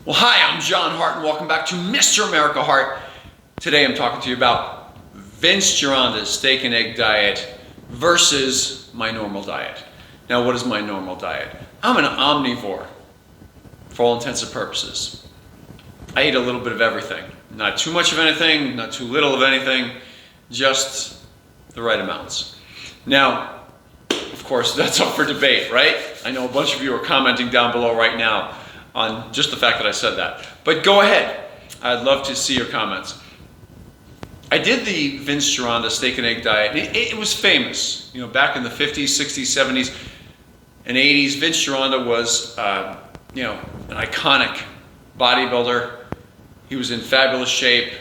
Well, hi, I'm John Hart, and welcome back to Mr. America Hart. Today I'm talking to you about Vince Gironda's steak and egg diet versus my normal diet. Now, what is my normal diet? I'm an omnivore for all intents and purposes. I eat a little bit of everything. Not too much of anything, not too little of anything, just the right amounts. Now, of course, that's up for debate, right? I know a bunch of you are commenting down below right now on just the fact that I said that. But go ahead. I'd love to see your comments. I did the Vince Gironda steak and egg diet. It was famous. You know, back in the 50s, 60s, 70s, and 80s, Vince Gironda was, an iconic bodybuilder. He was in fabulous shape.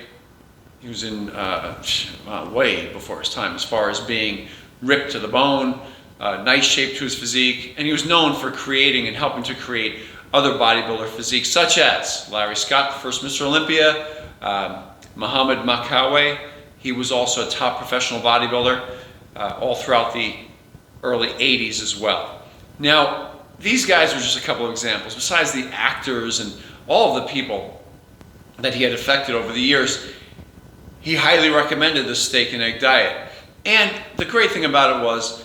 He was in way before his time as far as being ripped to the bone, nice shape to his physique, and he was known for creating and helping to create other bodybuilder physiques, such as Larry Scott, the first Mr. Olympia, Mohamed Makkawy. He was also a top professional bodybuilder all throughout the early 80s as well. Now, these guys were just a couple of examples. Besides the actors and all of the people that he had affected over the years, he highly recommended the steak and egg diet. And the great thing about it was,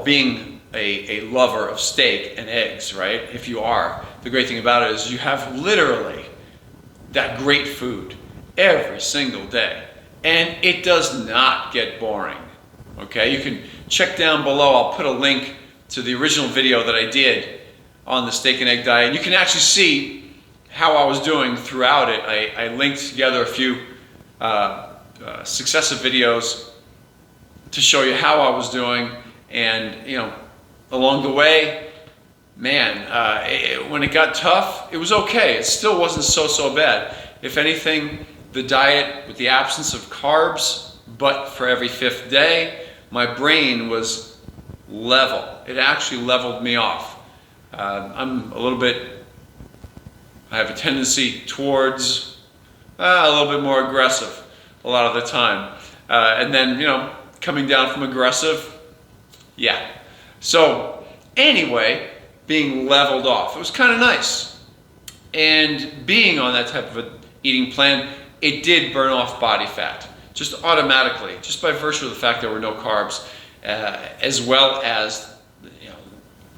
being a lover of steak and eggs, right? If you are, the great thing about it is you have literally that great food every single day. And it does not get boring, okay? You can check down below. I'll put a link to the original video that I did on the steak and egg diet. You can actually see how I was doing throughout it. I linked together a few successive videos to show you how I was doing. And, you know, along the way, man, when it got tough, it was okay. It still wasn't so bad. If anything, the diet with the absence of carbs, but for every fifth day, my brain was level. It actually leveled me off. I have a tendency towards a little bit more aggressive a lot of the time. And then, you know, coming down from aggressive, yeah. So anyway, being leveled off, it was kind of nice. And being on that type of an eating plan, it did burn off body fat, just automatically, just by virtue of the fact there were no carbs, as well as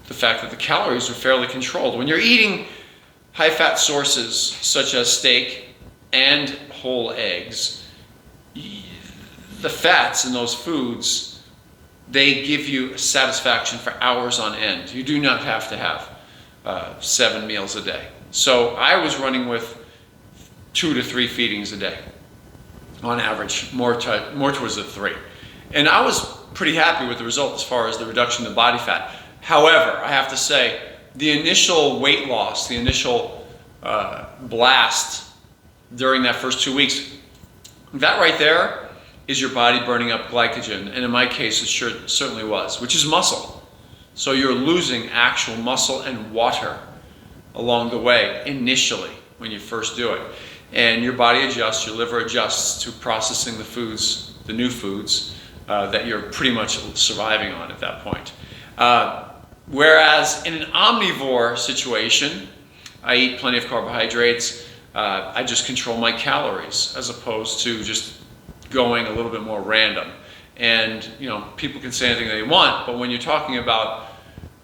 the fact that the calories were fairly controlled. When you're eating high-fat sources such as steak and whole eggs, the fats in those foods, they give you satisfaction for hours on end. You do not have to have 7 meals a day. So I was running with 2 to 3 feedings a day on average, more towards the 3. And I was pretty happy with the result as far as the reduction in body fat. However, I have to say, the initial weight loss, the initial blast during that first 2 weeks, that right there is your body burning up glycogen. And in my case, it certainly was, which is muscle. So you're losing actual muscle and water along the way initially when you first do it. And your body adjusts, your liver adjusts to processing the foods, the new foods that you're pretty much surviving on at that point. Whereas in an omnivore situation, I eat plenty of carbohydrates. I just control my calories as opposed to just going a little bit more random. And people can say anything they want, but when you're talking about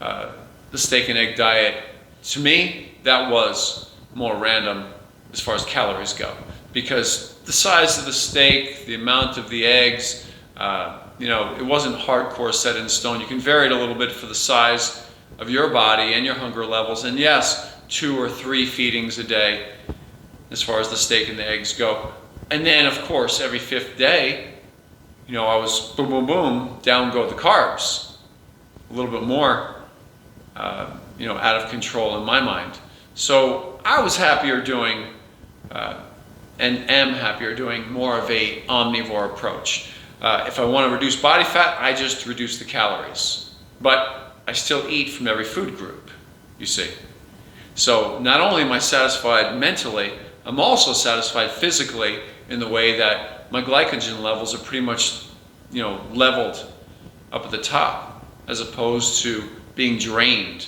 the steak and egg diet, to me, that was more random as far as calories go, because the size of the steak, the amount of the eggs, it wasn't hardcore set in stone. You can vary it a little bit for the size of your body and your hunger levels. And yes, 2 or 3 feedings a day as far as the steak and the eggs go. And then, of course, every 5th day, I was boom, boom, boom, down go the carbs. A little bit more, out of control in my mind. So I was happier doing, and am happier doing more of a omnivore approach. If I want to reduce body fat, I just reduce the calories. But I still eat from every food group, you see. So not only am I satisfied mentally, I'm also satisfied physically in the way that my glycogen levels are pretty much, leveled up at the top, as opposed to being drained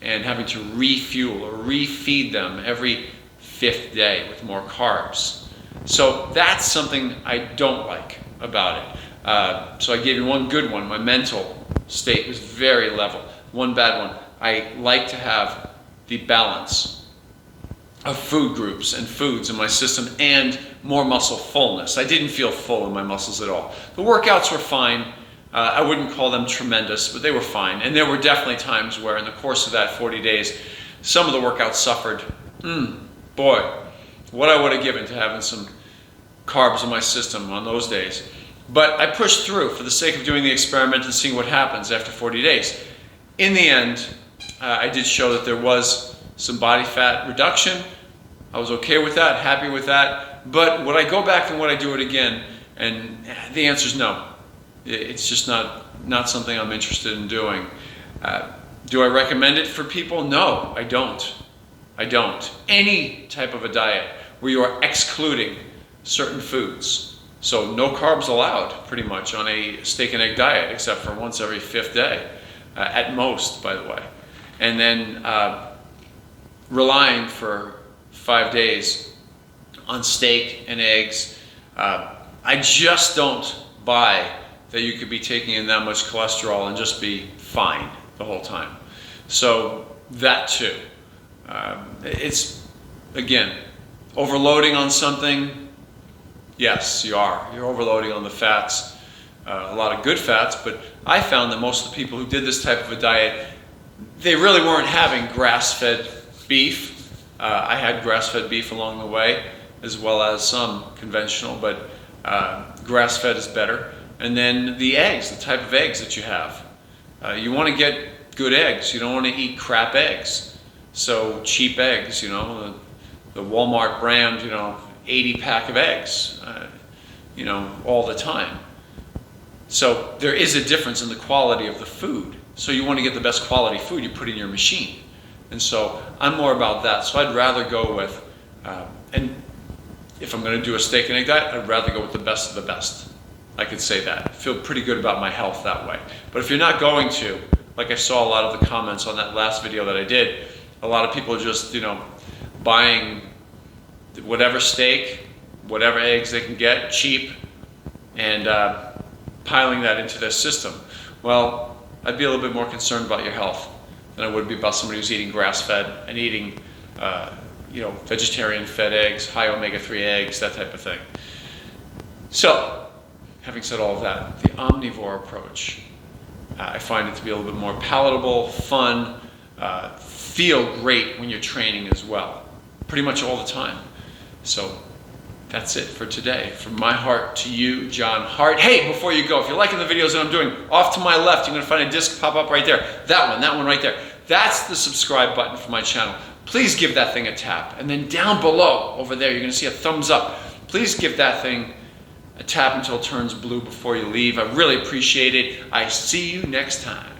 and having to refuel or refeed them every fifth day with more carbs. So that's something I don't like about it. So I gave you one good one. My mental state was very level. One bad one. I like to have the balance of food groups and foods in my system and more muscle fullness. I didn't feel full in my muscles at all. The workouts were fine. I wouldn't call them tremendous, but they were fine. And there were definitely times where in the course of that 40 days, some of the workouts suffered. Boy, what I would have given to having some carbs in my system on those days. But I pushed through for the sake of doing the experiment and seeing what happens after 40 days. In the end, I did show that there was some body fat reduction. I was okay with that, happy with that. But would I go back and would I do it again? And the answer is no. It's just not something I'm interested in doing. Do I recommend it for people? No, I don't. I don't. Any type of a diet where you are excluding certain foods. So no carbs allowed, pretty much, on a steak and egg diet, except for once every fifth day, at most, by the way. And then relying for 5 days on steak and eggs. I just don't buy that you could be taking in that much cholesterol and just be fine the whole time. So that too. It's, again, overloading on something. Yes, you are. You're overloading on the fats, a lot of good fats, but I found that most of the people who did this type of a diet, they really weren't having grass-fed beef. I had grass-fed beef along the way, as well as some conventional, but grass-fed is better. And then the eggs, the type of eggs that you have. You want to get good eggs. You don't want to eat crap eggs. So cheap eggs, you know, the Walmart brand, you know, 80 pack of eggs, you know, all the time. So there is a difference in the quality of the food. So you want to get the best quality food you put in your machine. And so I'm more about that. So I'd rather go with, and if I'm going to do a steak and egg diet, I'd rather go with the best of the best. I could say that. I feel pretty good about my health that way. But if you're not going to, like I saw a lot of the comments on that last video that I did, a lot of people are just, you know, buying whatever steak, whatever eggs they can get, cheap, and piling that into their system. Well, I'd be a little bit more concerned about your health than I would be about somebody who's eating grass-fed and eating, you know, vegetarian-fed eggs, high omega-3 eggs, that type of thing. So, having said all of that, the omnivore approach, I find it to be a little bit more palatable, fun, feel great when you're training as well, pretty much all the time. So that's it for today. From my heart to you, John Hart. Hey, before you go, if you're liking the videos that I'm doing, off to my left, you're going to find a disc pop up right there. That one right there. That's the subscribe button for my channel. Please give that thing a tap. And then down below, over there, you're going to see a thumbs up. Please give that thing a tap until it turns blue before you leave. I really appreciate it. I see you next time.